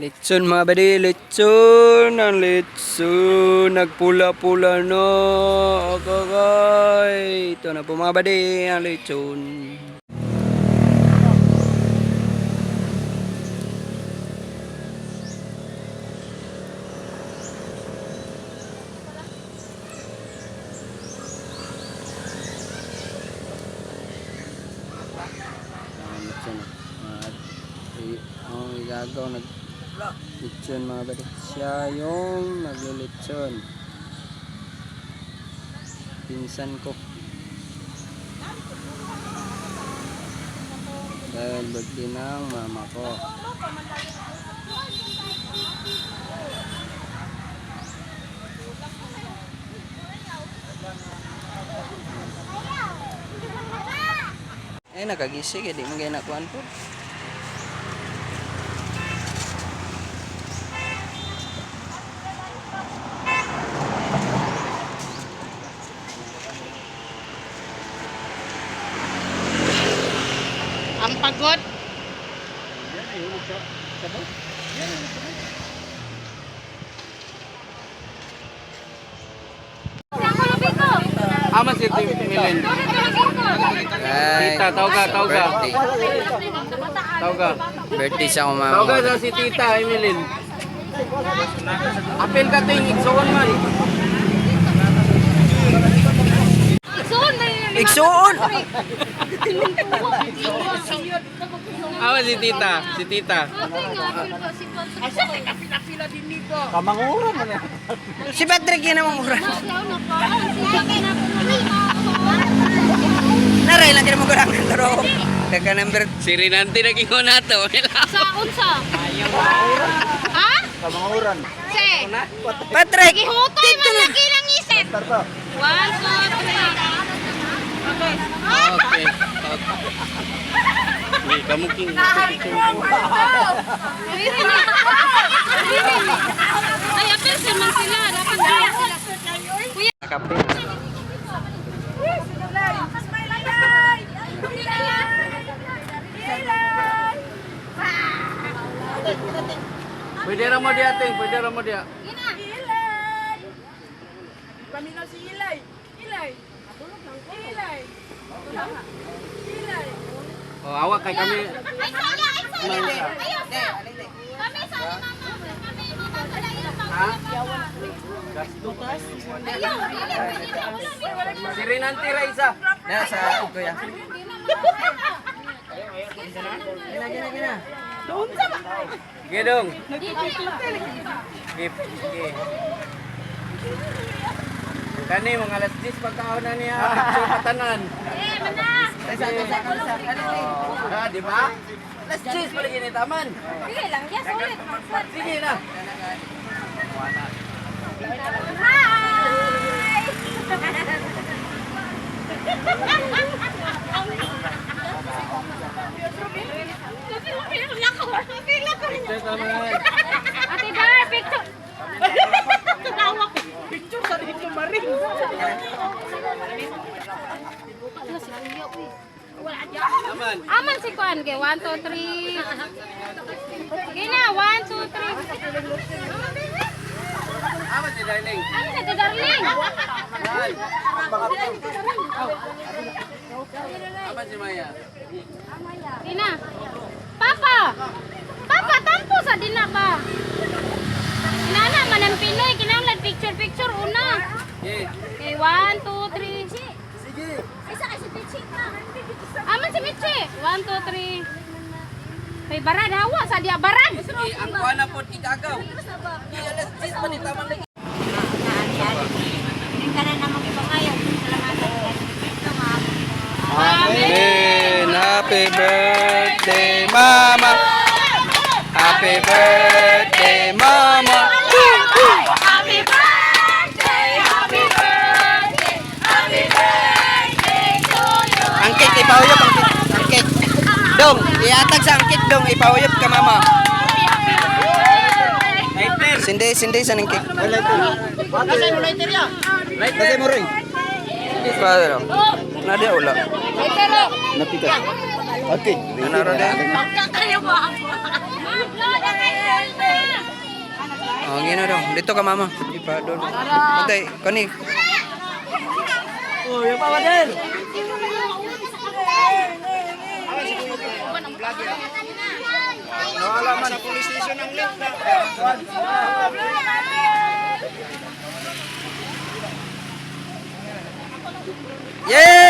Litson mga badi, litson, ang litson, nagpula-pula no, okay, ito na po mga badi, ang litson. Ang igagaw lechon mga badi, siya yung naglilechon, pinsan ko dahil birthday ng mama ko. Nakagising di mo gaya nakuhan po. Ang pagod. Aman si Milin. Tita, tawag ka. Birthday siya ko mama. Tawag ka si Tita Emilin. Apel ka ting igsoon man. Igsoon! Aman si Tita. Kamanguran man. Si Patrick yun namang mura. Naray lang mo kurang pero kaka number Si Rinanti nag-ingon nato. Sa unsa? Ha? Kamanguran. Se. Patrick. Gihutoy man lagi lang isip. 1, 2, 3. Okay. Ni kamuking. Ay, apel man sila. Dapat sila. Kuya. Kape. Pwede ra mo dia ting, pwede ra mo dia. Paminaw si Ilay. Oh, awak kay kami. Ay, saya. Ayaw sa. Kami sa mama. Kami mama pala ilang Ha? Ayaw. Si Rinanti ra isa. Na sa kuya. Gina. Gedong. Gip. Kani mga alas 10 pagkaon na niya picture patanan. Ah, di ba? Alas 10 pala gini taman. Sige lang, yes, ulit. Sige na. Hi! Picture taman. Ate Dar, picture. Tawa ko. Picture sa dito maring. Taman. Aman si Kuan kay 1 2 3. Sige na, 1 2 3. Aman si Darling. Ano na ti darling? Yan. Aman si Maya. Dina. Papa. Papa, tampo sa dina ba? Inana man ang Pinoy, kinahanglan picture una. Okay. Okay, 1 2 3. Sige. Isa kasi Michi na. Aman si Michi. 1 2 3. May barad hawa sa dia barad. Sige, ang kuha na po igagaw. Alas 10 pa ni taman lagi. Hindi ka na naman ipangayaw. Salamat. Happy birthday, Mama. Happy birthday, Mama. Happy birthday, happy birthday, happy birthday to you. Angkit, ipahuyop, angkit. Angkit. Dong, iatag sa angkit dong, ipahuyop ka, Mama. Sindi sa angkit. Kasi mo rin. Padre. Nadia ulang. Itero. Napitas. Okay. Nanaro din. Kakayo ba ako? Oh, gino dong. Dito ka, Mama. Ipa doon. Patay, kani. Oh, yung pawader. Nawala man sa police station ang link na. Yay!